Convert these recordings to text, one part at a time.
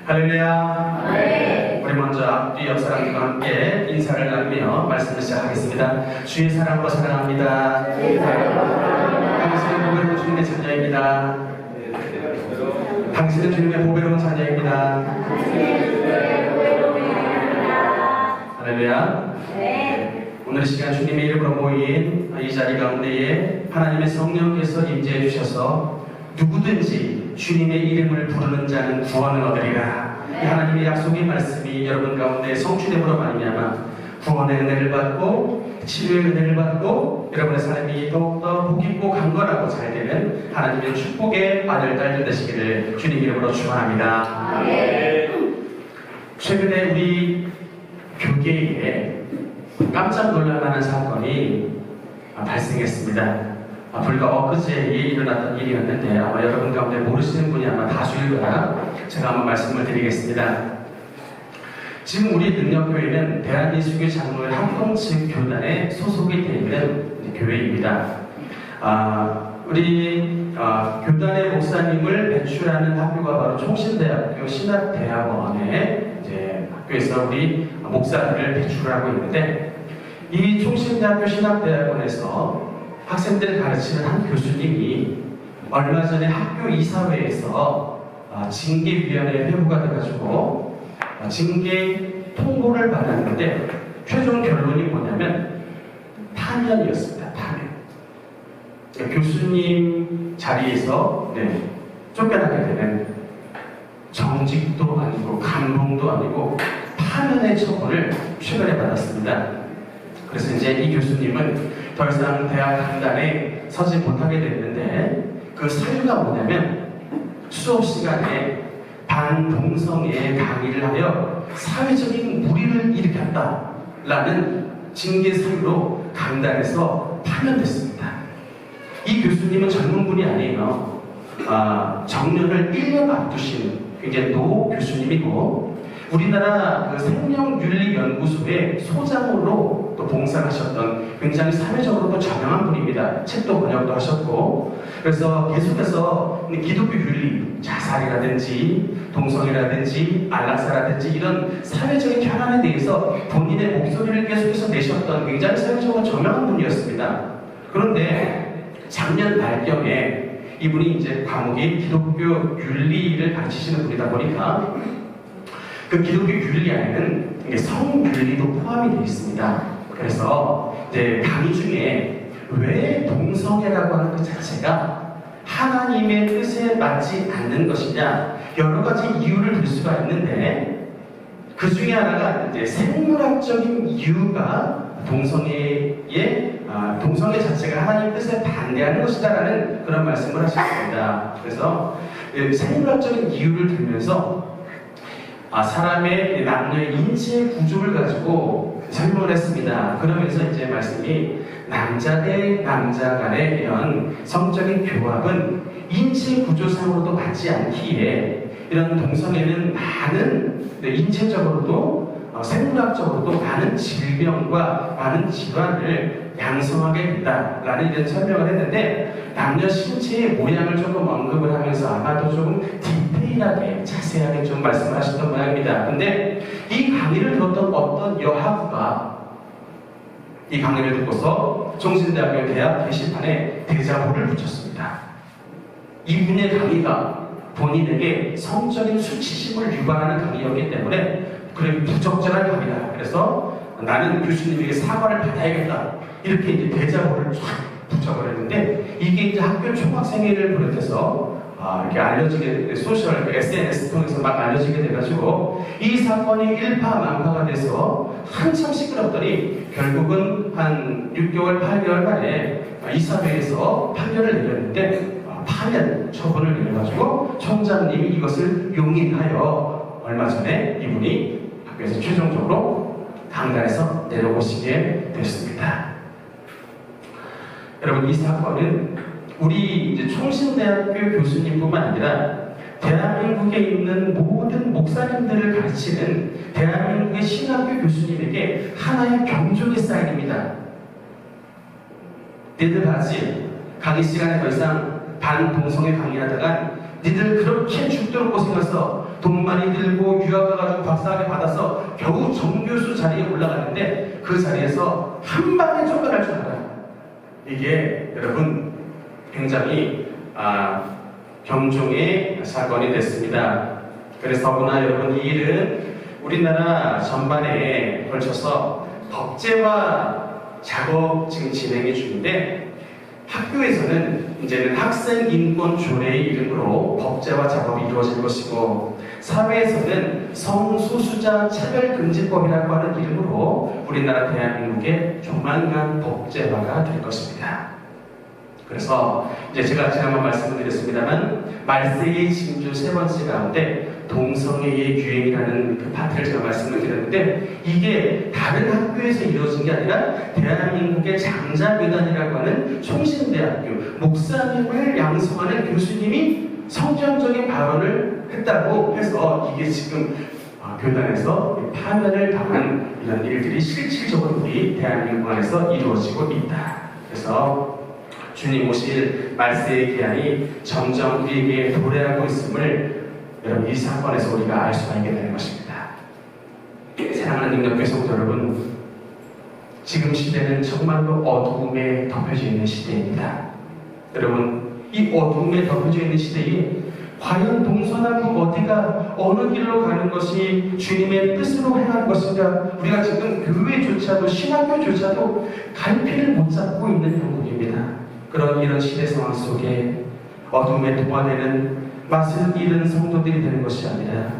할렐루야. 네. 우리 먼저 앞뒤 옆 사람들과 함께 인사를 나누며 말씀을 시작하겠습니다. 주의 사랑으로 사랑합니다. 당신은 보배로운 주님의 자녀입니다. 당신은 주님의 보배로운 자녀입니다. 할렐루야. 네. 오늘 시간 주님의 이름으로 모인 이 자리 가운데에 하나님의 성령께서 임재해 주셔서 누구든지 주님의 이름을 부르는 자는 구원을 얻으리라. 이 하나님의 약속의 말씀이 여러분 가운데 성취됨으로 말미암아 구원의 은혜를 받고 치료의 은혜를 받고 여러분의 삶이 더욱더 복있고 강건하고 잘 되는 하나님의 축복의 아들 딸들 되시기를 주님 이름으로 축원합니다. 최근에 우리 교계에 깜짝 놀랄만한 사건이 발생했습니다. 불과 엊그제 일어났던 일이었는데 아마 여러분 가운데 모르시는 분이 아마 다수일 거라 제가 한번 말씀을 드리겠습니다. 지금 우리 능력교회는 대한예수교 장로회 합동측 교단에 소속이 되어 있는 교회입니다. 우리 교단의 목사님을 배출하는 학교가 바로 총신대학교 신학대학원에 이제 학교에서 우리 목사들을 배출하고 있는데 이 총신대학교 신학대학원에서 학생들을 가르치는 한 교수님이 얼마 전에 학교 이사회에서 징계위원회 회부가 돼가지고 징계 통보를 받았는데 최종 결론이 뭐냐면 파면이었습니다. 파면. 그러니까 교수님 자리에서 쫓겨나게 되는 정직도 아니고 감봉도 아니고 파면의 처분을 최근에 받았습니다. 그래서 이제 이 교수님은 더 이상 대학 강단에 서지 못하게 됐는데 그 사유가 뭐냐면 수업 시간에 반동성애 강의를 하여 사회적인 무리를 일으켰다라는 징계 사유로 강단에서 파면됐습니다. 이 교수님은 젊은 분이 아니에요. 정년을 1년 앞두신 굉장히 노 교수님이고 우리나라 그 생명윤리연구소의 소장으로 또 봉사하셨던 굉장히 사회적으로도 저명한 분입니다. 책도 번역도 하셨고 그래서 계속해서 기독교 윤리, 자살이라든지 동성애라든지 안락사라든지 이런 사회적인 현안에 대해서 본인의 목소리를 계속해서 내셨던 굉장히 사회적으로 저명한 분이었습니다. 그런데 작년 말경에 이분이 이제 과목이 기독교 윤리를 가르치시는 분이다 보니까 그 기독교 윤리 안에는 성윤리도 포함이 되어 있습니다. 그래서 이제 강의 중에 왜 동성애라고 하는 것 자체가 하나님의 뜻에 맞지 않는 것이냐 여러 가지 이유를 들 수가 있는데 그 중에 하나가 이제 생물학적인 이유가 동성애 자체가 하나님 뜻에 반대하는 것이다라는 그런 말씀을 하셨습니다. 그래서 생물학적인 이유를 들면서 사람의 남녀의 인체 구조를 가지고 설명을 했습니다. 그러면서 이제 말씀이 남자 대 남자 간의 이런 성적인 교합은 인체 구조상으로도 맞지 않기에 이런 동성애는 많은 인체적으로도 생물학적으로도 많은 질병과 많은 질환을 양성하게 된다라는 이런 설명을 했는데 남녀 신체의 모양을 조금 언급을 하면서 아마도 조금 디테일하게 자세하게 좀 말씀을 하셨던 모양입니다. 근데 이 강의를 들었던 어떤 여학우가 이 강의를 듣고서 총신대학교 대학 게시판에 대자보를 붙였습니다. 이분의 강의가 본인에게 성적인 수치심을 유발하는 강의였기 때문에 그래 부적절한 강의다. 그래서 나는 교수님에게 사과를 받아야겠다. 이렇게 이제 대자보를 쫙 붙여버렸는데 이게 이제 학교 총학생회를 비롯해서 이렇게 알려지게 소셜 SNS 통해서 막 알려지게 돼가지고 이 사건이 일파만파가 돼서 한참 시끄럽더니 결국은 한 6개월, 8개월 만에 이사회에서 판결을 내렸는데 파면 처분을 내려가지고 총장님이 이것을 용인하여 얼마 전에 이분이 학교에서 최종적으로 강단에서 내려오시게 됐습니다. 여러분 이 사건은 우리 이제 총신대학교 교수님뿐만 아니라 대한민국에 있는 모든 목사님들을 가르치는 대한민국의 신학교 교수님에게 하나의 경종의 사인입니다. 니들 봤지? 강의 시간에 더 이상 반동성애 강의하다가 니들 그렇게 죽도록 고생해서 돈 많이 들고 유학 가가지고 박사학위 받아서 겨우 정교수 자리에 올라갔는데 그 자리에서 한 방에 쫓겨날 줄 알아요. 이게 여러분 굉장히 경종의 사건이 됐습니다. 그래서 더구나 여러분 이 일은 우리나라 전반에 걸쳐서 법제화 작업 지금 진행이 중인데 학교에서는 이제는 학생 인권 조례의 이름으로 법제화 작업이 이루어질 것이고 사회에서는 성소수자 차별금지법이라고 하는 이름으로 우리나라 대한민국의 조만간 법제화가 될 것입니다. 그래서 이제 제가 지난번 말씀을 드렸습니다만 말세의 징조 세 번째 가운데 동성애의 유행이라는 그 파트를 제가 말씀을 드렸는데 이게 다른 학교에서 이루어진 게 아니라 대한민국의 장자교단이라고 하는 총신대학교 목사님을 양성하는 교수님이 성경적인 발언을 했다고 해서 이게 지금 교단에서 파면을 당한 이런 일들이 실질적으로 우리 대한민국 안에서 이루어지고 있다. 그래서 주님 오실 말세의 기한이 점점 우리에게 도래하고 있음을 여러분 이 사건에서 우리가 알 수가 있게 되는 것입니다. 사랑하는 능력교회 성도 여러분, 지금 시대는 정말로 어두움에 덮여져 있는 시대입니다. 여러분 이 어두움에 덮여져 있는 시대에 과연 동서남북 어디가 어느 길로 가는 것이 주님의 뜻으로 행하는 것인가? 우리가 지금 교회조차도 신학교조차도 갈피를 못 잡고 있는 형국입니다. 그런 이런 시대 상황 속에 어둠에 동화되는 맛을 잃은 성도들이 되는 것이 아니라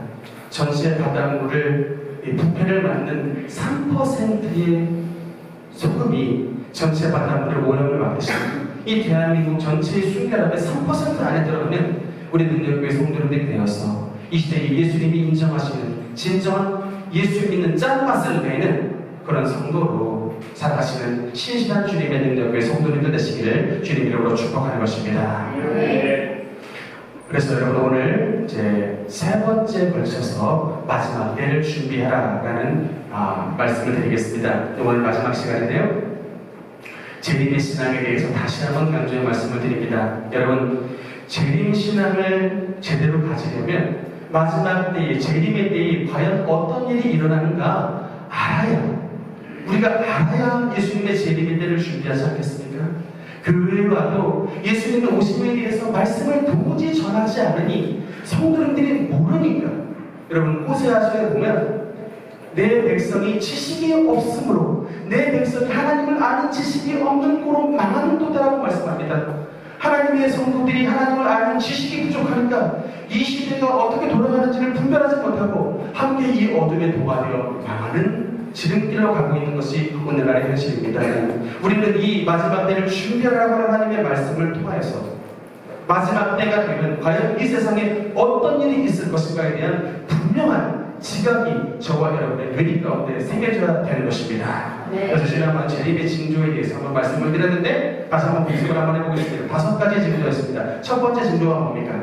전체 바닷물을 부패를 맞는 3%의 소금이 전체 바닷물의 오염을 막으시고 이 대한민국 전체의 순결함의 3% 안에 들어가는 우리 능력교회 성도들이 되어서 이 시대에 예수님이 인정하시는 진정한 예수 믿는 짠맛을 내는 그런 성도로 살아가시는 신실한 주님의 능력교회 성도님들 되시기를 주님 이름으로 축복하는 것입니다. 그래서 여러분 오늘 이제 세 번째 걸쳐서 마지막 때를 준비하라라는 말씀을 드리겠습니다. 오늘 마지막 시간인데요. 재림의 신앙에 대해서 다시 한번 강조의 말씀을 드립니다. 여러분 재림 신앙을 제대로 가지려면 마지막 때에 재림의 때에 과연 어떤 일이 일어나는가 알아야 우리가 알아야 예수님의 재림의 때를 준비하지 않겠습니까? 그 외에도 예수님의 오심에 대해서 말씀을 도무지 전하지 않으니 성도들이 모르니까 여러분 호세아서에 보면 내 백성이 지식이 없으므로 내 백성이 하나님을 아는 지식이 없는 고로 망하는도다라고 말씀합니다. 하나님의 성도들이 하나님을 아는 지식이 부족하니까 이 시대가 어떻게 돌아가는지를 분별하지 못하고 함께 이 어둠에 동화되어 망하는 지름길로 가고 있는 것이 오늘날의 현실입니다. 우리는 이 마지막 때를 준비하라고 하는 하나님의 말씀을 통하여서 마지막 때가 되면 과연 이 세상에 어떤 일이 있을 것인가에 대한 분명한 지각이 저와 여러분의 뇌리 가운데 새겨져야 되는 것입니다. 그래서 지난번 재림의 징조에 대해서 한번 말씀을 드렸는데 다시 한번 분석을 한번 해보겠습니다. 5가지 징조가 있습니다. 첫 번째 징조가 뭡니까?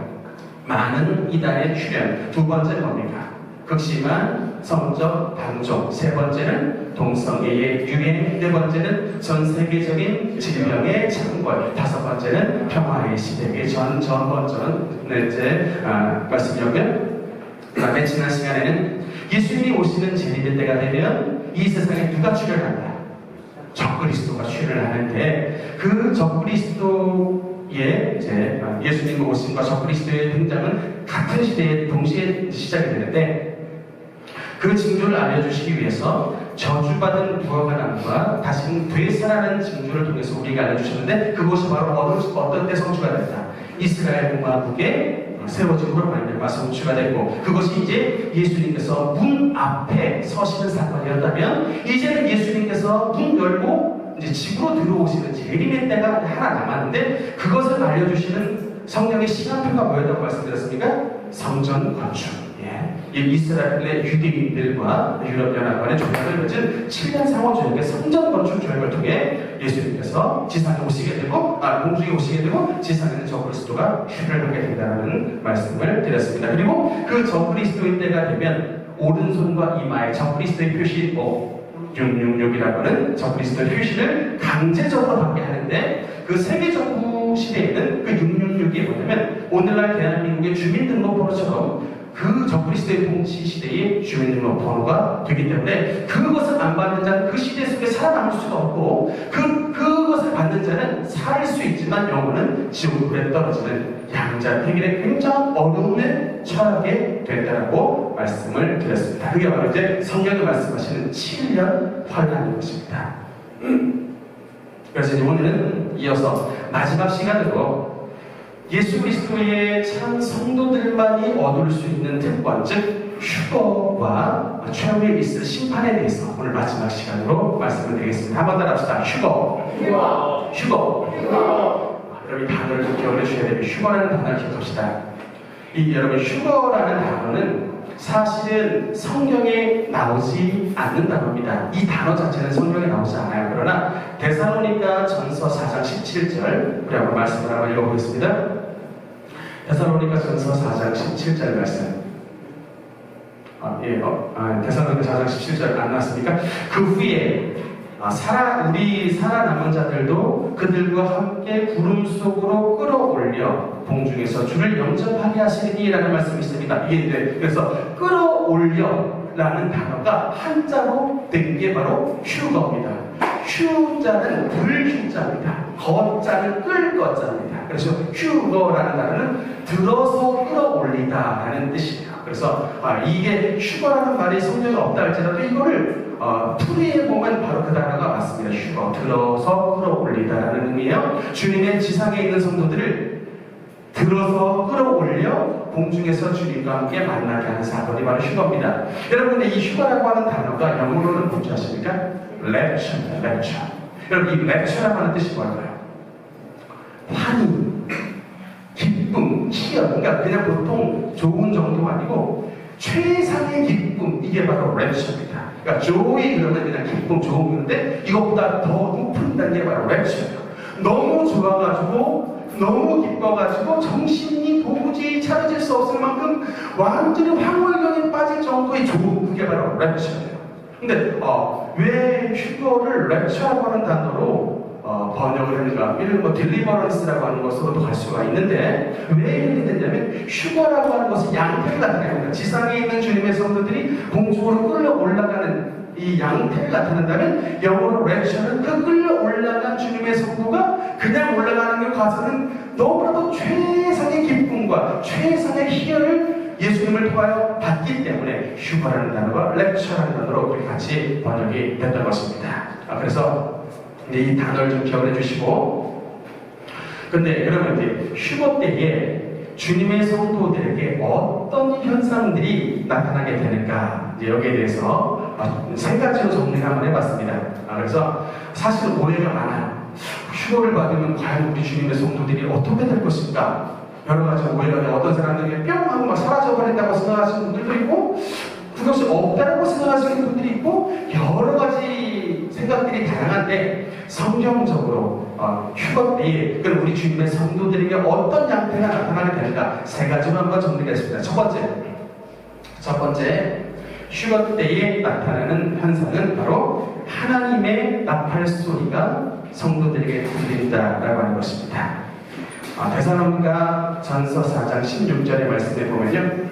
많은 이단의 출현. 두 번째는 뭡니까? 극심한 성적 단종. 세 번째는 동성애의 유행. 네 번째는 전 세계적인 질병의 창궐. 다섯 번째는 평화의 시대의 넷째 말씀이었고요. 그다음에 지난 시간에는 예수님이 오시는 재림의 때가 되면 이 세상에 누가 출현한다? 적그리스도가 출현하는데 그 적그리스도의 이제 예수님의 오심과 적그리스도의 등장은 같은 시대에 동시에 시작이 되는데 그 징조를 알려주시기 위해서 저주받은 무화과 나무가 다시는 되살아나는 징조를 통해서 우리가 알려주셨는데 그것이 바로 어떤 때 성취가 됐다. 이스라엘 공화국에 세워짐으로 말미암아 성취가 되고 그것이 이제 예수님께서 문 앞에 서시는 사건이었다면 이제는 예수님께서 문 열고 이제 집으로 들어오시는 재림의 때가 하나 남았는데 그것을 알려주시는 성령의 시간표가 뭐였다고 말씀드렸습니까? 성전 건축. 이 이스라엘의 유대인들과 유럽연합관의 조약을 맺은 7년 상호조약의 성전 건축 조약을 통해 예수님께서 지상에 오시게 되고 공중에 오시게 되고 지상에는 적그리스도가 출현하게 된다는 말씀을 드렸습니다. 그리고 그 적그리스도의 때가 되면 오른손과 이마에 적그리스도의 표시 666이라고 하는 적그리스도의 표시를 강제적으로 받게 하는데 그 세계정부 시대에는 그 666이 뭐냐면 오늘날 대한민국의 주민등록번호처럼 그 적그리스도의 통치 시대의 주민등록번호가 되기 때문에 그것을 안 받는 자는 그 시대 속에 살아남을 수가 없고 그것을 받는 자는 살 수 있지만 영혼은 지옥불에 떨어지는 양자택일의 굉장히 어려움에 처하게 된다라고 말씀을 드렸습니다. 그게 바로 이제 성경이 말씀하시는 7년 환난인 것입니다. 그래서 오늘은 이어서 마지막 시간으로 예수 그리스도의 참 성도들만이 얻을 수 있는 특권, 즉 휴거와 최후에 있을 심판에 대해서 오늘 마지막 시간으로 말씀을 드리겠습니다. 한번 더 합시다. 휴거. 여러분 이 단어를 좀 기억해 주셔야 됩니다. 휴거라는 단어를 기억합시다. 여러분 휴거라는 단어는 사실은 성경에 나오지 않는 단어입니다. 이 단어 자체는 성경에 나오지 않아요. 그러나 데살로니가 전서 4장 17절 우리 한번 말씀을 한번 읽어보겠습니다. 데살로니가 전서 4장 17절 말씀. 데살로니가 4장 17절 안 나왔습니까? 그 후에 우리 살아남은 자들도 그들과 함께 구름 속으로 끌어올려 공중에서 주를 영접하게 하시리라는 말씀이 있습니다. 이게 그래서 끌어올려라는 단어가 한자로 된 게 바로 휴거입니다. 휴자는 불휴자입니다. 거자는 끌거자입니다. 그래서 휴거라는 단어는 들어서 끌어올리다라는 뜻이에요. 그래서 이게 휴거라는 말이 성경에 없다 할지라도 이거를 풀이해 보면 바로 그 단어가 맞습니다. 휴거, 들어서 끌어올리다라는 의미예요. 주님의 지상에 있는 성도들을 들어서 끌어올려 공중에서 주님과 함께 만나게 하는 사건이 바로 휴거입니다. 여러분, 이 휴거라고 하는 단어가 영어로는 뭔지 아십니까? 랩처입니다. 랩처. 여러분, 이 랩처라고 하는 뜻이 뭘까요? 환희, 기쁨, 희열. 그러니까 그냥 보통 좋은 정도가 아니고 최상의 기쁨, 이게 바로 랩처입니다. 그러니까 joy 그러면 그냥 기쁨, 좋은 건데 이것보다 더 높은 단계가 바로 랩처예요. 너무 좋아가지고 너무 기뻐가지고 정신이 도무지 차려질 수 없을 만큼 완전히 황홀경에 빠질 정도의 좋은, 그게 바로 랩처예요. 근데 왜 휴거를 랩처라고 하는 단어로 번역을 하는가? 이런 딜리버런스라고 하는 것으로도 갈 수가 있는데 왜 이렇게 됐냐면 휴거라고 하는 것은 양태를 나타냅니다. 지상에 있는 주님의 성도들이 공중으로 끌려 올라가는 이 양태를 나타낸다면 영어로 랩처는 그 끌려 올라간 주님의 성도가 그냥 올라가는 것 가서는 너무나도 최상의 기쁨과 최상의 희열을 예수님을 통하여 받기 때문에 휴거라는 단어가 랩처라는 단어로 우리 같이 번역이 됐던 것입니다. 그래서 이 단어를 좀 기억해 주시고, 근데 그러면 이제 휴거 때에 주님의 성도들에게 어떤 현상들이 나타나게 되는가, 이제 여기에 대해서 세 가지로 정리를 한번 해봤습니다. 그래서 사실 오해가 많아요. 휴거를 받으면 과연 우리 주님의 성도들이 어떻게 될 것인가? 여러 가지 오해가, 어떤 사람들이 뿅 하고 막 사라져버린다고 생각하시는 분들도 있고, 그것이 없다고 생각하시는 분들이 있고, 여러 가지 생각들이 다양한데 성경적으로 휴거 때에 그럼 우리 주님의 성도들에게 어떤 양태가 나타나게 되는가, 세 가지로 한번 정리하겠습니다. 첫 번째 휴거 때에 나타나는 현상은 바로 하나님의 나팔 소리가 성도들에게 들린다라고 하는 것입니다. 데살로니가 전서 4장 16절의 말씀에 보면요,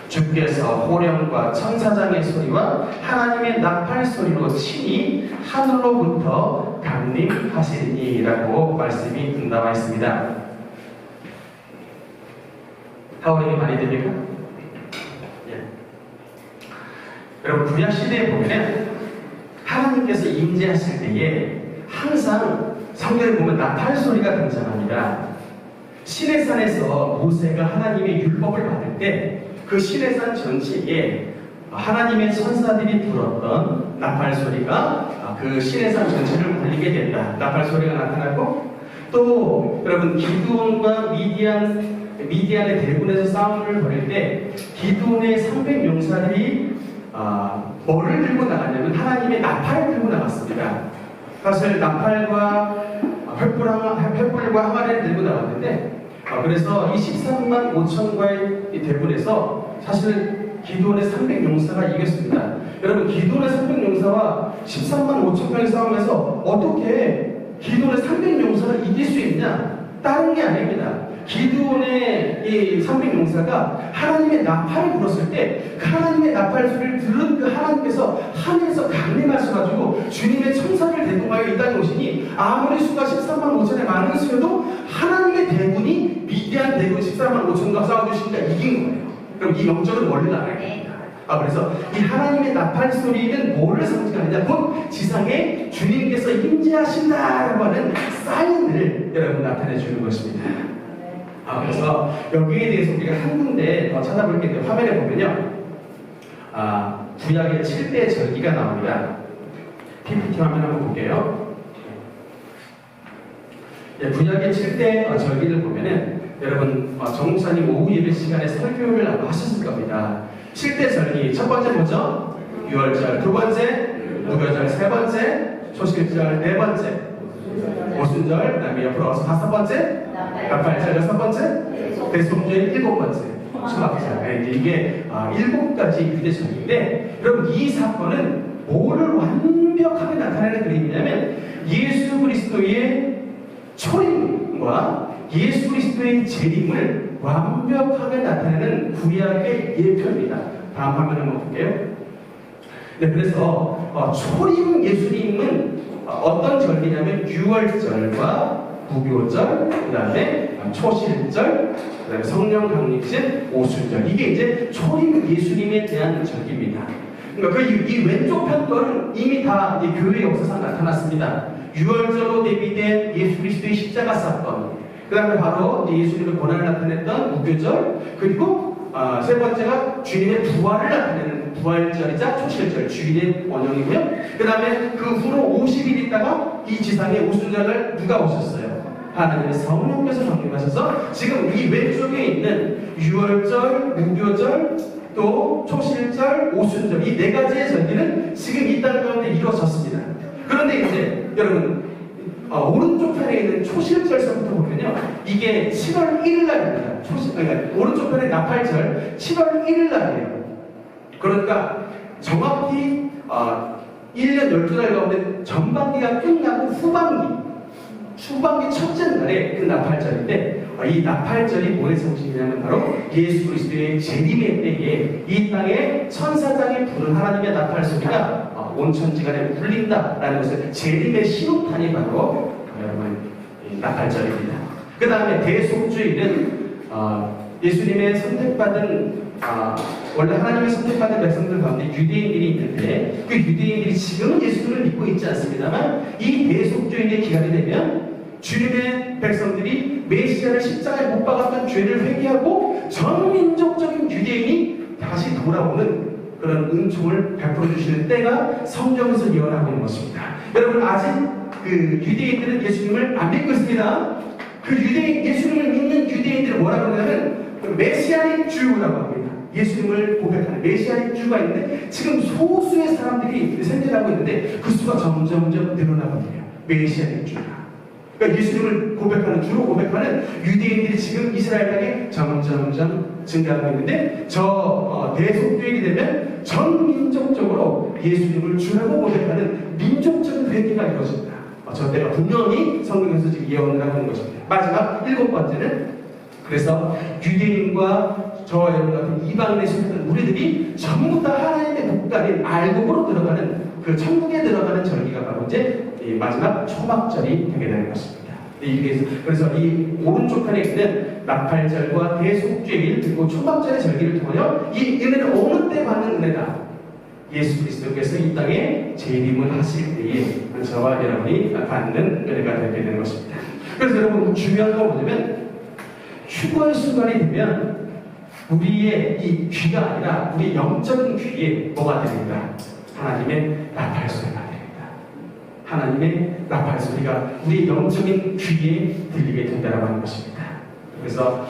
주께서 호령과 천사장의 소리와 하나님의 나팔 소리로 친히 하늘로부터 강림하시리라고 말씀이 나와 있습니다. 하울링이 많이 됩니까? 예. 여러분, 구약 시대에 보면 하나님께서 임재하실 때에 항상 성경에 보면 나팔 소리가 등장합니다. 시내산에서 모세가 하나님의 율법을 받을 때 그 시내산 전체에 하나님의 천사들이 불었던 나팔 소리가 그 시내산 전체를 울리게 된다. 나팔 소리가 나타나고, 또 여러분 기드온과 미디안의 대군에서 싸움을 벌일 때 기드온의 300용사들이 뭐를 들고 나갔냐면 하나님의 나팔을 들고 나갔습니다. 사실 나팔과 횃불과 항아리를 들고 나갔는데, 그래서 이 13만 5천과의 대군에서 사실 기드온의 300용사가 이겼습니다. 여러분, 기드온의 300용사와 13만 5천 명의 싸움에서 어떻게 기드온의 300용사를 이길 수 있냐? 다른 게 아닙니다. 기드온의 이 성민용사가 하나님의 나팔을 불었을 때 그 하나님의 나팔 소리를 들은 그 하나님께서 하늘에서 강림하셔가지고 주님의 천사를 대동하여 이 땅에 오시니 아무리 수가 13만 5천에 많은 수여도 하나님의 대군이 미디안 대군 13만 5천과 싸워주시니까 이긴 거예요. 그럼 이 영적은 원래 나라입니다. 그래서 이 하나님의 나팔 소리는 뭐를 상징하느냐? 곧 지상에 주님께서 임재하신다라고 하는 사인을 여러분 나타내 주는 것입니다. 그래서 여기에 대해서 우리가 한 군데 더 찾아볼 게 있는데 화면에 보면요. 구약의 7대 절기가 나옵니다. PPT 화면 한번 볼게요. 구약의 7대 절기를 보면은 여러분 정목사님 오후 예배 시간에 설교를 아마 하셨을 겁니다. 7대 절기 첫 번째 뭐죠? 유월절, 두 번째 무교절, 세 번째 초실절, 네 번째 오순절, 그다음에 옆으로 와서 다섯 번째 나팔절, 여섯 번째 대속절, 일곱 번째 수막절. 이게 7가지 유대절기인데 여러분 이 사건은 뭐를 완벽하게 나타내는 그림이냐면 예수 그리스도의 초림과 예수 그리스도의 재림을 완벽하게 나타내는 구약의 예표입니다. 다음 화면 한번 볼게요. 네, 그래서 초림 예수님은 어떤 절기냐면 유월절과 무교절, 그 다음에 초실절, 그 다음에 성령 강림절, 오순절. 이게 이제 초림 예수님에 대한 절기입니다. 그러니까 이 왼쪽 편 거는 이미 다 교회 역사상 나타났습니다. 유월절로 대비된 예수 그리스도의 십자가 사건, 그 다음에 바로 예수님의 고난을 나타냈던 무교절, 그리고 세 번째가 주님의 부활을 나타내는 부활절이자 초실절, 주일의 원형이고요. 그 다음에 그 후로 50일 있다가 이 지상에 오순절을 누가 오셨어요? 하나님의 성령께서 강림하셔서 지금 이 왼쪽에 있는 유월절, 무교절, 또 초실절, 오순절 이 네 가지의 절기는 지금 이 땅 가운데 이루어졌습니다. 그런데 이제 여러분 오른쪽 편에 있는 초실절서부터 보면요, 이게 7월 1일 날입니다. 그러니까 오른쪽 편에 나팔절 7월 1일 날이에요. 그러니까 정확히 1년 12달 가운데 전반기가 끝나고 후반기 첫째 날에 그 나팔절인데, 이 나팔절이 뭐의 상징이냐면 바로 예수 그리스도의 재림의 때에 이 땅에 천사장이 부는 하나님의 나팔 소리가 온천지간에 울린다라는 것을 재림의 신호탄이 바로 여러분 나팔절입니다. 그 다음에 대속주일은 예수님의 선택받은 원래 하나님의 선택받은 백성들 가운데 유대인들이 있는데 그 유대인들이 지금은 예수님을 믿고 있지 않습니다만 이 대속주일의 기간이 되면 주님의 백성들이 메시아를 십자가에 못 박았던 죄를 회개하고 전민족적인 유대인이 다시 돌아오는 그런 은총을 베풀어 주시는 때가 성경에서 예언하고 있는 것입니다. 여러분 아직 그 유대인들은 예수님을 안 믿고 있습니다. 그 예수님을 믿는 유대인들은 뭐라고 하냐면 메시아의 주라고 합니다. 예수님을 고백하는 메시아의 주가 있는데 지금 소수의 사람들이 생겨나고 있는데 그 수가 점점점 늘어나고 있네요. 메시아의 주가. 그러니까 예수님을 고백하는, 주로 고백하는 유대인들이 지금 이스라엘 땅에 점점점 증가하고 있는데 대속주일이 되면 전 민족적으로 예수님을 주라고 고백하는 민족적인 회개가 이루어집니다. 저 때가 분명히 성경에서 지금 예언을 하고 있는 것입니다. 마지막 7번째는 그래서 유대인과 저와 여러분 같은 이방인의 신분 우리들이 전부 다 하나님의 국가인 알곡으로 들어가는 그 천국에 들어가는 절기가 바로 이제 마지막 초막절이 되게 되는 것입니다. 그래서 이 오른쪽 편에 있는 나팔절과 대속죄일 그리고 초막절의 절기를 통하여 이 은혜는 어느 때 받는 은혜다? 예수 그리스도께서 이 땅에 재림을 하실 때에 저와 여러분이 받는 은혜가 되게 되는 것입니다. 그래서 여러분 중요한 건 뭐냐면 휴거의 순간이 되면 우리의 이 귀가 아니라 우리 영적인 귀에 뭐가 됩니까? 하나님의 나팔 소리가 됩니다. 하나님의 나팔 소리가 우리 영적인 귀에 들리게 된다고 하는 것입니다. 그래서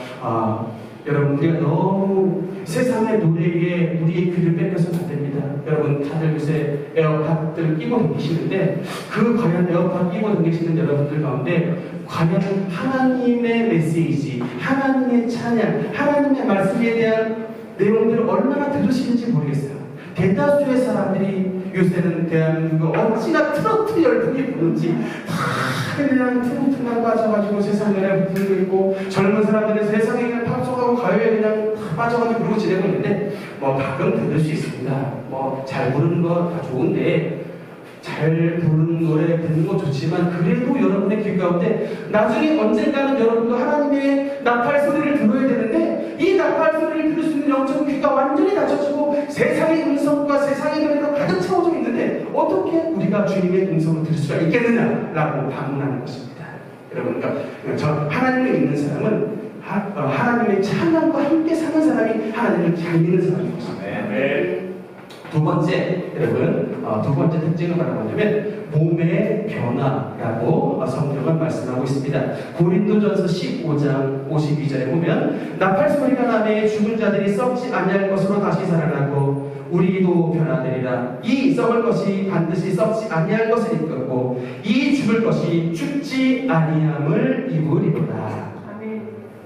여러분 우리가 너무 세상의 노래에 우리의 귀를 뺏겨서는 안 됩니다. 여러분 다들 요새 에어팟들 끼고 계시는데 그 과연 에어팟 끼고 계시는 여러분들 가운데 과연 하나님의 메시지, 하나님의 찬양, 하나님의 말씀에 대한 내용들을 얼마나 들으시는지 모르겠어요. 대다수의 사람들이 요새는 대한민국 어찌나 트로트 열풍이 부는지 다 그냥 트로트만 빠져가지고 세상에 부르고 있고, 젊은 사람들은 세상에 그냥 팝송하고 가요에 그냥 다 빠져가지고 그러고 지내고 있는데, 뭐 가끔 들을 수 있습니다. 뭐 잘 부르는 거 다 좋은데, 잘 부르는 노래 듣는 거 좋지만 그래도 여러분의 귀 가운데 나중에 언젠가는 여러분도 하나님의 나팔 소리를 들어야 되는데, 이 나팔 소리를 들을 수 있는 영적 귀가 완전히 닫혀지고 세상의 음성과 세상의 노래로 가득 채워져 있는데 어떻게 우리가 주님의 음성을 들을 수가 있겠느냐라고 반문하는 것입니다. 여러분, 그러니까 저 하나님을 믿는 사람은 하나님의 찬양과 함께 사는 사람이 하나님을 잘 믿는 사람인 것입니다. 두 번째, 여러분, 두 번째 특징은 바로 뭐냐면 몸의 변화라고 성경은 말씀하고 있습니다. 고린도전서 15장 52절에 보면 나팔 소리가 나매 죽은 자들이 썩지 아니할 것으로 다시 살아나고 우리도 변화되리라. 이 썩을 것이 반드시 썩지 아니할 것을 입고 이 죽을 것이 죽지 아니함을 입으리로다.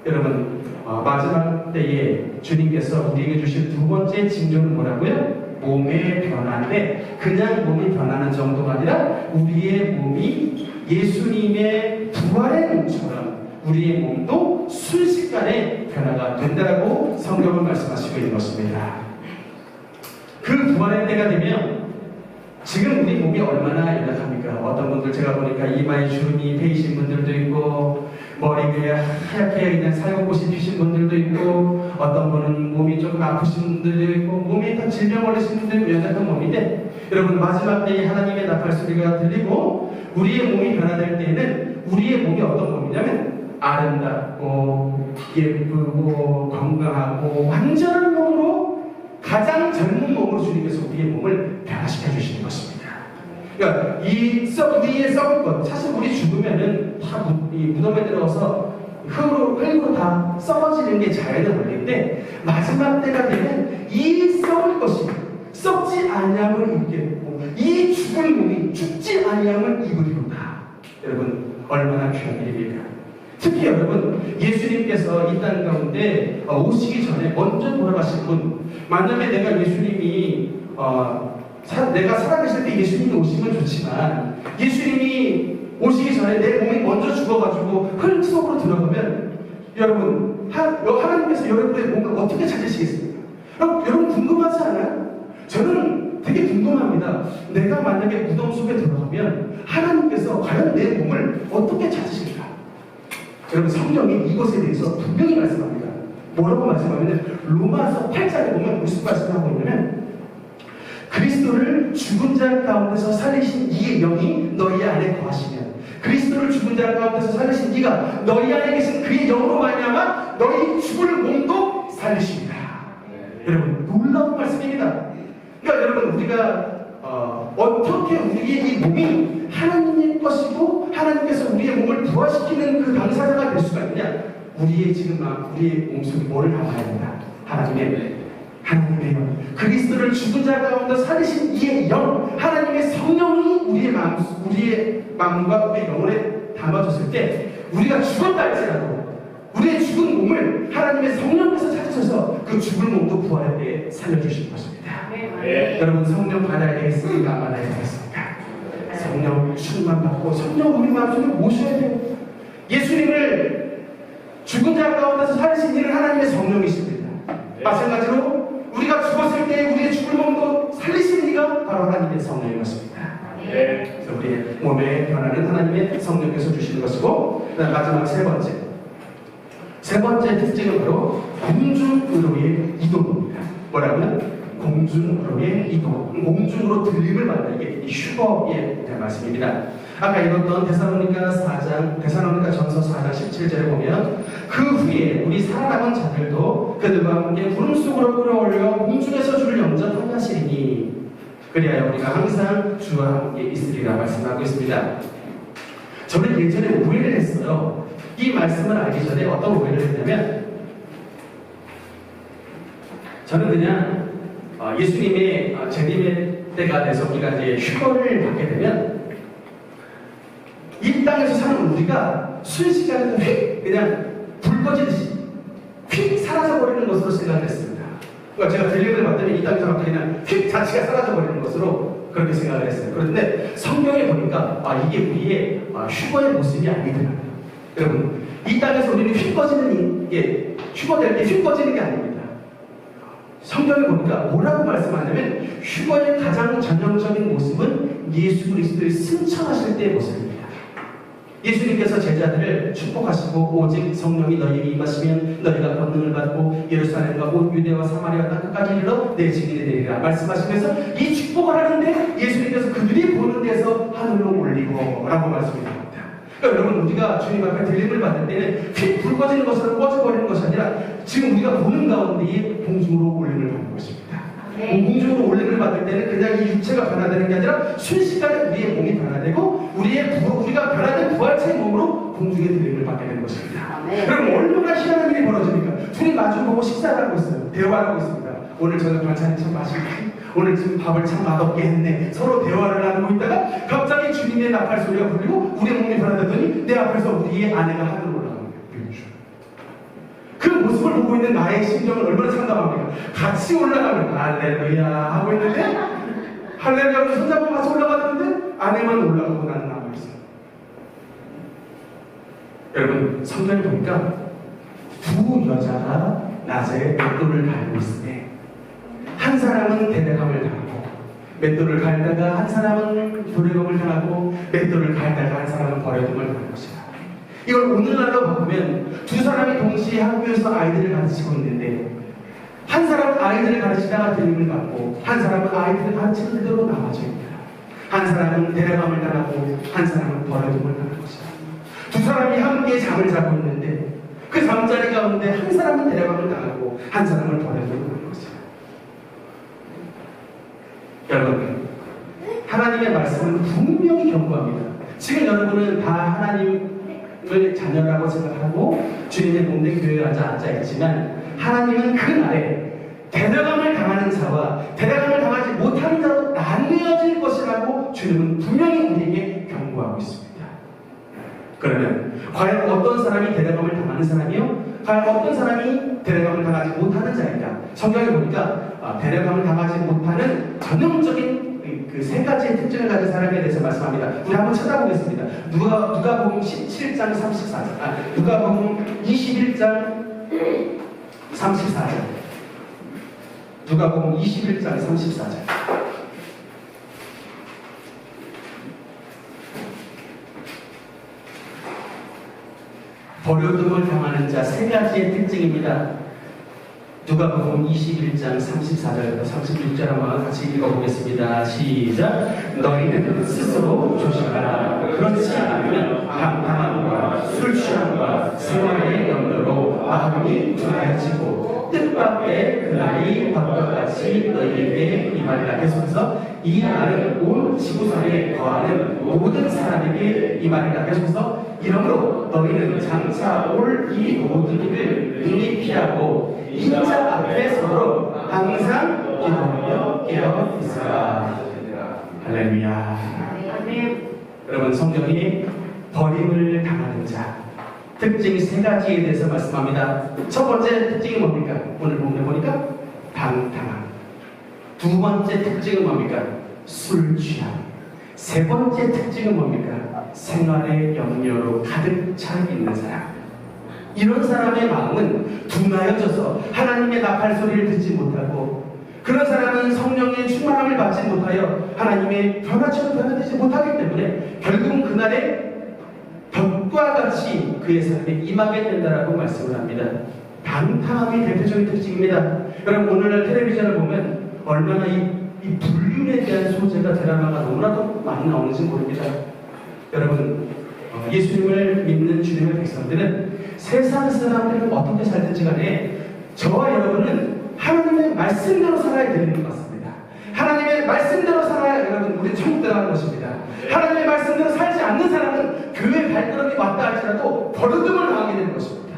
여러분, 마지막 때에 주님께서 우리에게 주신 두 번째 징조는 뭐라고요? 몸의 변화인데, 그냥 몸이 변하는 정도가 아니라 우리의 몸이 예수님의 부활의 몸처럼 우리의 몸도 순식간에 변화가 된다고 성경은 말씀하시고 있는 것입니다. 그 부활의 때가 되면 지금 우리 몸이 얼마나 연약합니까? 어떤 분들 제가 보니까 이마에 주름이 배이신 분들도 있고, 머리에 하얗게 그냥 살구꽃이 피신 분들도 있고, 어떤 분은 몸이 조금 아프신 분들도 있고, 몸이 다 질병 걸리신 분들도 연약한 몸인데, 여러분, 마지막 때에 하나님의 나팔 소리가 들리고 우리의 몸이 변화될 때에는 우리의 몸이 어떤 몸이냐면 아름답고 예쁘고 건강하고 완전한 몸으로, 가장 젊은 몸으로 주님께서 우리의 몸을 변화시켜 주시는 것입니다. 그러니까 우리의 썩을 것, 사실 우리 죽으면은 다 무덤에 들어가서 흙으로 다 썩어지는 게 자연의 원리인데, 마지막 때가 되면 이 썩을 것이 썩지 아니함을 입겠고 이 죽을 몸이 죽지 아니함을 입으리로다. 여러분, 얼마나 귀한 일입니까? 특히 여러분, 예수님께서 이 땅 가운데 오시기 전에 먼저 돌아가신 분, 만약에 내가 예수님이 내가 살아계실 때 예수님이 오시면 좋지만, 예수님이 오시기 전에 내 몸이 먼저 죽어가지고 흙 속으로 들어가면 여러분, 하나님께서 여러분의 몸을 어떻게 찾으시겠습니까? 여러분 궁금하지 않아요? 저는 되게 궁금합니다. 내가 만약에 무덤 속에 들어가면 하나님께서 과연 내 몸을 어떻게 찾으실까? 여러분, 성경이 이것에 대해서 분명히 말씀합니다. 뭐라고 말씀하면, 로마서 8장에 보면 무슨 말씀을 하고 있냐면, 그리스도를 죽은 자 가운데서 살리신 이의 영이 너희 안에 거하시면, 그리스도를 죽은 자 가운데서 살리신 이가 너희 안에 계신 그의 영으로 말미암아 너희 죽을 몸도 살리십니다. 여러분, 놀라운 말씀입니다. 그러니까 여러분, 우리가 어떻게 우리의 이 몸이 하나님의 것이고 하나님께서 우리의 몸을 부활시키는 그 당사자가 될 수가 있느냐? 우리의 몸속에 뭐를 담아야 된다? 하나님의 영, 그리스도를 죽은 자 가운데 살리신 이의 영, 하나님의 성령이 우리의 마음과 우리의 영혼에 담아졌을 때, 우리가 죽었다 할지라도 우리의 죽은 몸을 하나님의 성령께서 찾으셔서 그 죽은 몸도 부활할 때 살려주실 것입니다. 여러분, 성령 받아야 되겠습니까? 안 받아야 되겠습니까? 성령 충만받고 성령 우리 마음속에 모셔야 돼요. 예수님을 죽은 자 가운데서 살리신 이는 하나님의 성령이십니다. 마찬가지로 우리가 죽었을 때 우리의 죽을 몸도 살리신 이가 바로 하나님의 성령인 것입니다. 그래서 우리의 몸의 변화는 하나님의 성령께서 주시는 것이고, 마지막 세 번째 특징은 바로 공중으로의 이동입니다. 뭐라고요? 공중으로의 이동, 공중으로 들림을 받는 게 휴거의 말씀입니다. 아까 읽었던 데살로니가전서 4장 17절에 보면, 그 후에 우리 살아남은 자들도 그들과 함께 구름 속으로 끌어올려 공중에서 주를 영접하게 하시리니 그리하여 우리가 항상 주와 함께 있으리라 말씀하고 있습니다. 저는 예전에 오해를 했어요. 이 말씀을 알기 전에 어떤 오해를 했냐면, 저는 그냥 예수님의 재림의 때가 돼서 우리가 이제 휴거를 받게 되면 이 땅에서 사는 우리가 순식간에 휙 그냥 불 꺼지듯이 휙 사라져버리는 것으로 생각했습니다. 그러니까 제가 들림을 받으면 이 땅에서 갑자기 그냥 휙 자체가 사라져버리는 것으로 그렇게 생각을 했어요. 그런데 성경에 보니까 이게 우리의 휴거의 모습이 아니더라고요. 여러분, 이 땅에서 우리는 휙 꺼지는 게 휴거될 때 휙 꺼지는 게 아닙니다. 성경에 보니까 뭐라고 말씀하냐면 휴거의 가장 전형적인 모습은 예수 그리스도의 승천하실 때의 모습입니다. 예수님께서 제자들을 축복하시고 오직 성령이 너희에게 임하시면 너희가 권능을 받고 예루살렘과 온 유대와 사마리아 땅 끝까지 이르러 내 증인이 되리라 말씀하시면서 이 축복을 하는데 예수님께서 그들이 보는 데서 하늘로 올리고 라고 말씀합니다. 그러니까 여러분, 우리가 주님 앞에 들림을 받을 때는 휙 불 꺼지는 것처럼 꺼져버리는 것이 아니라 지금 우리가 보는 가운데에 공중으로 올림을 받는 것입니다. 공중으로 올림을 받을 때는 그냥 이 육체가 변화되는 게 아니라 순식간에 우리의 몸이 변화되고 우리가 변화된 부활체의 몸으로 공중의 들림을 받게 되는 것입니다. 그럼 얼마나 희한한 일이 벌어집니까? 둘이 마주보고 식사를 하고 있어요. 대화를 하고 있습니다. 오늘 저녁 반찬이 참 맛있네. 오늘 지금 밥을 참 맛없게 했네. 서로 대화를 나누고 있다가 갑자기 주님의 나팔 소리가 울리고 우리의 몸이 변화되더니 내 앞에서 우리의 아내가 하늘로 올라가는 거예요. 그 모습을 보고 있는 나의 심정은 얼마나 참담합니까? 같이 올라가면 할렐루야 하고 있는데 할렐루야 하고 손잡고 같이 올라가는데 아내만 올라가고 나는 남아있어요. 여러분, 성경을 보니까 두 여자가 낮에 맷돌을 갈고 있으니 한 사람은 대대감을 당하고 맷돌을 갈다가 한 사람은 도래감을 당하고 맷돌을 갈다가 한 사람은 버려둠을 당한 것이다. 이걸 오늘날로 바꾸면 두 사람이 동시에 학교에서 아이들을 가르치고 있는데 한 사람은 아이들을 가르치다가 들림을 받고 한 사람은 아이들을 가르치는 대로 남아져 있다. 한 사람은 대대감을 당하고 한 사람은 버려둠을 당한 것이다. 두 사람이 함께 잠을 자고 있는데 그 잠자리 가운데 한 사람은 대대감을 당하고 한 사람은 버려둠을 당한 것이다. 여러분, 하나님의 말씀은 분명히 경고합니다. 지금 여러분은 다 하나님을 자녀라고 생각하고 주님의 몸된 교회에 앉아있지만 하나님은 그 날에 대대감을 당하는 자와 대대감을 당하지 못하는 자로 나뉘어질 것이라고 주님은 분명히 우리에게 경고하고 있습니다. 그러면 과연 어떤 사람이 대대감을 당하는 사람이요? 과연 어떤 사람이 대대감을 당하지 못하는 자일까? 성경에 보니까 대대감을 당하지 못하는 전형적인 그 세 가지의 특징을 가진 사람에 대해서 말씀합니다. 우리 한번 찾아보겠습니다. 누가복음 17장 34절, 누가복음 21장 34절, 누가복음 21장 34절. 버려둠을 당하는 자 세 가지의 특징입니다. 누가복음 21장 34절부터 36절 한번 같이 읽어보겠습니다. 시작. 너희는 스스로 조심하라. 그렇지 않으면 방탕함과 술 취함과 생활의 염려로 마음이 둔해지고 뜻밖의 그날이 밤과 같이 너희에게 임하리라. 계속해서 이 날은 온 지구상에 거하는 모든 사람에게 임하리라. 계속해서 이러므로 너희는 장차 올 이 모든 일을 능히 피하고 인자 앞에 서로 항상 기도하며 깨어 있으라. 할렐루야. 여러분, 성경이 버림을 당하는 자 특징 세 가지에 대해서 말씀합니다. 첫 번째 특징이 뭡니까? 오늘 본문에 보니까 방탕함. 두 번째 특징은 뭡니까? 술 취함. 세 번째 특징은 뭡니까? 생활의 염려로 가득 차 있는 사람. 이런 사람의 마음은 둔하여져서 하나님의 나팔 소리를 듣지 못하고 그런 사람은 성령의 충만함을 받지 못하여 하나님의 변화처럼 변화되지 못하기 때문에 결국은 그날에 벽과 같이 그의 삶에 임하게 된다라고 말씀을 합니다. 방탕함이 대표적인 특징입니다. 여러분, 오늘날 텔레비전을 보면 얼마나 이 불륜에 대한 소재가 드라마가 너무나도 많이 나오는지 모릅니다. 여러분, 예수님을 믿는 주님의 백성들은 세상 사람들은 어떻게 살든지 간에 저와 여러분은 하나님의 말씀대로 살아야 되는 것 같습니다. 하나님의 말씀대로 살아야 여러분 우리 천국 들어가는 것입니다. 하나님의 말씀대로 살지 않는 사람은 교회 발걸음이 왔다 할지라도 버릇음을 당하게 되는 것입니다.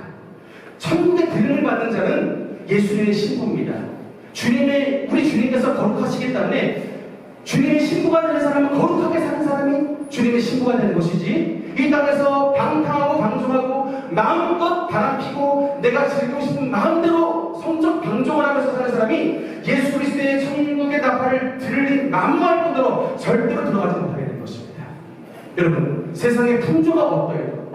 천국의 들음을 받는 자는 예수님의 신부입니다. 우리 주님께서 거룩하시기 때문에 주님의 신부가 되는 사람은 거룩하게 사는 사람이 주님의 신부가 되는 것이지 이 땅에서 방탕하고 방종하고 마음껏 바람피고 내가 즐기고 싶은 마음대로 성적 방종을 하면서 사는 사람이 예수 그리스도의 천국의 나팔을 들린 만무할 뿐더러 절대로 들어가지 못하게 된 것입니다. 여러분, 세상의 풍조가 어떠해도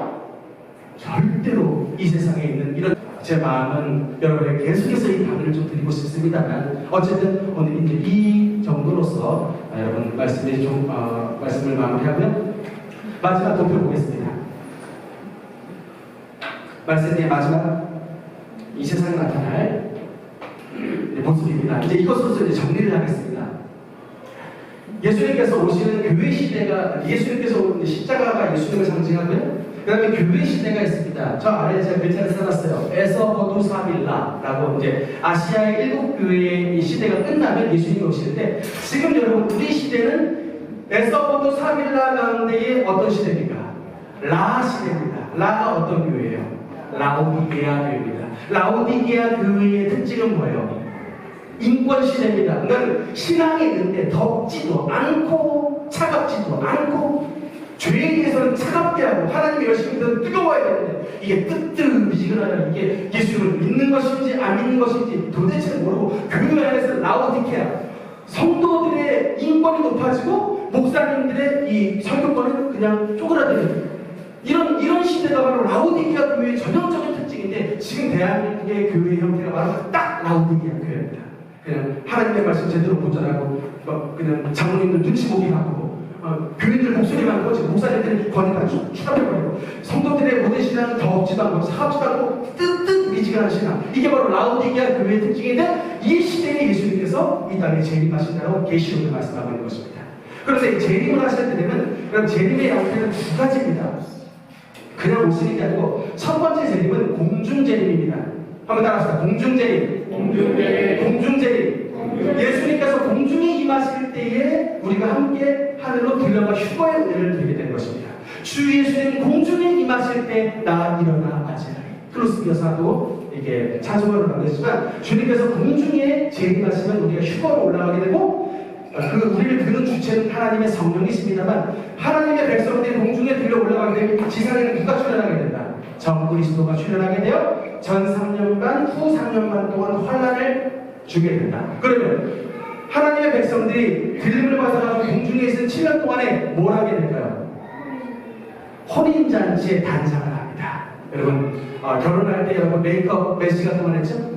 절대로 이 세상에 있는 이런 제 마음은 여러분에게 계속해서 이 답을 좀 드리고 싶습니다만, 어쨌든 오늘 이제 이 정도로서 여러분 말씀을 마무리하고요. 마지막 도표 보겠습니다. 말씀의 마지막 이 세상에 나타날 모습입니다. 이제 이것으로서 이제 정리를 하겠습니다. 예수님께서 오시는 교회 시대가, 예수님께서 오는 십자가가 예수님을 상징하고요. 그 다음에 교회 시대가 있습니다. 저 아래에 제가 글자를 써놨어요. 에서거두사빌라라고 이제 아시아의 7교회의 이 시대가 끝나면 예수님이 오시는데, 지금 여러분 우리 시대는 에서거두사빌라 가운데의 어떤 시대입니까? 라 시대입니다. 라가 어떤 교회예요? 라오디게아 교회입니다. 라오디게아 교회의 특징은 뭐예요? 인권 시대입니다. 그러니까 신앙이 있는데 덥지도 않고 차갑지도 않고, 죄에 대해서는 차갑게 하고 하나님의 열심히 뜨거워야 되는데 이게 뜨뜻미지근하면 이게 예수를 믿는 것인지 안 믿는 것인지 도대체 모르고, 그 안에서 라오디게아 성도들의 인권이 높아지고 목사님들의 이 설교권은 그냥 쪼그라드는 이런 시대가 바로 라오디게아 교회의 전형적인 특징인데, 지금 대한민국의 교회 형태가 바로 딱 라오디게아 교회입니다. 그냥 하나님의 말씀 제대로 보전하고 그냥 장로님들 눈치 보기 바꾸고 교인들 목소리만 커지고 목사님들이 권위가 추락해버리고, 성도들의 모든 신앙은 더없지도 않고 사업지도 않고 뜨뜻미지근한 신앙, 이게 바로 라오디게아 교회의 특징인데, 이 시대에 예수님께서 이 땅에 재림하신다고 계시록에 말씀하고 있는 것입니다. 그래서 이 재림을 하실 때 되면, 그럼 재림의 양태는 두 가지입니다. 그냥 오시는 게 아니고, 첫 번째 재림은 공중재림입니다. 한번 따라합시다. 공중재림. 공중재림. 예수님께서 공중에 임하실 때에 우리가 함께 하늘로 들려가 휴거의 은혜를 드리게 된 것입니다. 주 예수님 공중에 임하실 때 나 일어나 아지라. 크로스 여사도 이게 찬송으로 남겼지만, 주님께서 공중에 재림하시면 우리가 휴거로 올라가게 되고, 우리를 드는 주체는 하나님의 성령이십니다만, 하나님의 백성들이 공중에 들려 올라가게 되면 지상에는 누가 출현하게 된다? 전 그리스도가 출현하게 되어 전 3년간 후 3년간 동안 환난을 주게 된다. 그러면 하나님의 백성들이 들림을 받아가지고 공중에 있는 7년 동안에 뭘 하게 될까요? 혼인잔치에 단장을 합니다. 여러분 결혼할 때 여러분 메이크업 몇 시간 동안 했죠?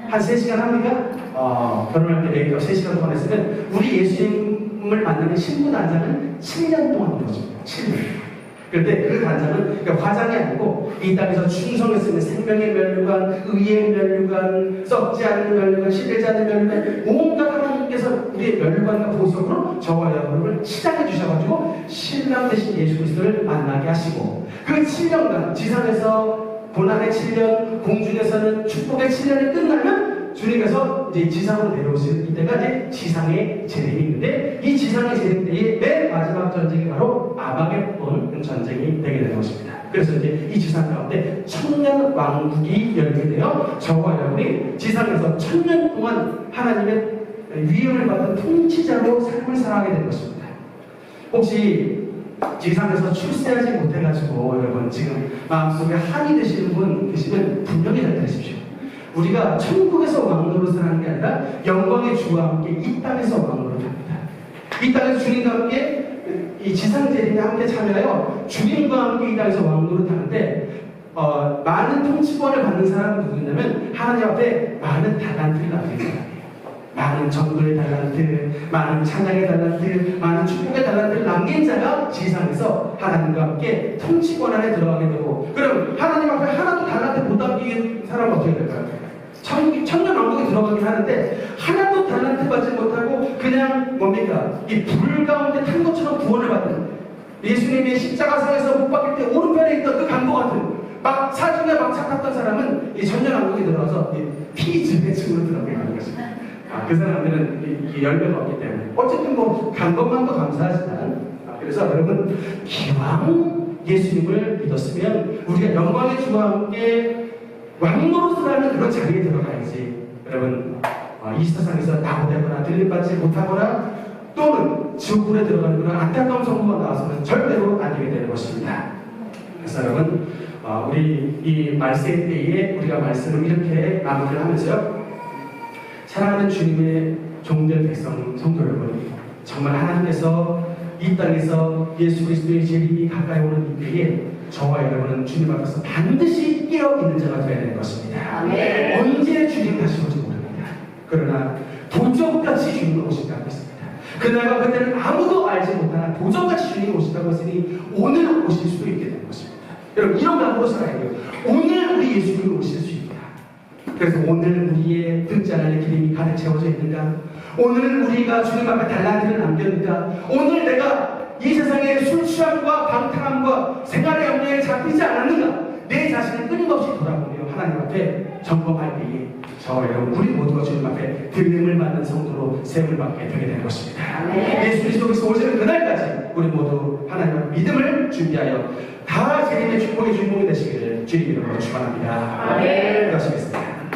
한 3시간 합니까? 결혼할 때 메이크업 3시간 동안 했으면, 우리 예수님을 만나는 신부 단장은 7년 동안 이루어집니다. 7년. 그런데 그 단장은 그러니까 화장이 아니고, 이 땅에서 충성했으면 생명의 면류관, 의의 면류관, 썩지 않는 면류관, 시들지 않는 면류관, 온갖 하나님께서 우리의 면류관과 보석으로 저와 여러분을 치장해 주셔가지고 신랑 되신 예수 그리스도를 만나게 하시고, 그 7년간 지상에서 고난의 7년, 공중에서는 축복의 7년이 끝나면 주님께서 이제 지상으로 내려오시는 이때가 이제 지상의 재림이 있는데, 이 지상의 재림 때의 맨 마지막 전쟁이 바로 아마겟돈 전쟁이 되게 되는 것입니다. 그래서 이제 이 지상 가운데 천년 왕국이 열게 되어 저와 여러분이 지상에서 1000년 동안 하나님의 위임을 받은 통치자로 삶을 살아가게 된 것입니다. 혹시 지상에서 출세하지 못해가지고 여러분 지금 마음속에 한이 되시는 분 계시면 분명히 잘 들으십시오. 우리가 천국에서 왕노릇을 하는 게 아니라 영광의 주와 함께 이 땅에서 왕노릇합니다. 이 땅에서 주님과 함께 이 지상재림에 함께 참여하여 주님과 함께 이 땅에서 왕노릇하는데, 많은 통치권을 받는 사람은 누구냐면 하나님 앞에 많은 달란트를 남긴 사람이에요. 많은 전도의 달란트, 많은 찬양의 달란트, 많은 축복의 달란트를 남긴 자가 지상에서 하나님과 함께 통치권 안에 들어가게 되고, 그럼 하나님 앞에 하나도 달란트 못 남긴 사람은 어떻게 될까요? 천년 왕국에 들어가긴 하는데 하나도 달란트 받지 못하고 그냥 뭡니까? 이 불 가운데 탄 것처럼 구원을 받는, 예수님의 십자가상에서 못 박힐 때 오른편에 있던 그 강도 같은 막 사중에 막차 탔던 사람은 이 천년 왕국에 들어가서 피지배층으로 들어가게 하는 것입니다. 그 사람들은 이 열매가 없기 때문에 어쨌든 뭐 간 것만도 감사하지만, 그래서 여러분 기왕 예수님을 믿었으면 우리가 영광의 주와 함께 왕노릇을 하는 그런 자리에 들어가야지. 여러분 이 세상에서 나오되거나 들림받지 못하거나 또는 지옥불에 들어가는 그런 안타까운 선고가 나와서는 절대로 안 되게 되는 것입니다. 그래서 여러분, 우리 이 말세 때에 우리가 말씀을 이렇게 마무리를 하면서요, 사랑하는 주님의 종들 백성 성도 여러분, 정말 하나님께서 이 땅에서 예수 그리스도의 재림이 가까이 오는 이때에 저와 여러분은 주님 앞에서 반드시 깨어 있는 자가 되어야 되는 것입니다. 아멘. 언제 주님 다시 올지 모릅니다. 그러나 도적같이 주님을 오신다고 했습니다. 그날과 그때는 아무도 알지 못하나 도적같이 주님이 오신다고 했으니 오늘 오실 수도 있게 되는 것입니다. 여러분, 이런 마음으로 살아야 돼요. 오늘 우리 예수님이 오실 수 있다. 그래서 오늘 우리의 등잔안에 기름이 가득 채워져 있는가? 오늘 우리가 주님 앞에 달란트를 남겼는가? 오늘 내가 이 세상의 술 취함과 방탕함과 생활의 영향에 잡히지 않았는가? 내 자신을 끊임없이 돌아보며 하나님 앞에 점검할 때에 저와 여러분 우리 모두가 주님 앞에 들림을 받는 성도로 세움을 받게 되게 될 것입니다. 예수 그리스도께서 오시는 그날까지 우리 모두 하나님 앞에 믿음을 준비하여 다 재림의 축복의 주인공이 되시기를 주님 이름으로 축원합니다. 아멘. 기도하시겠습니다.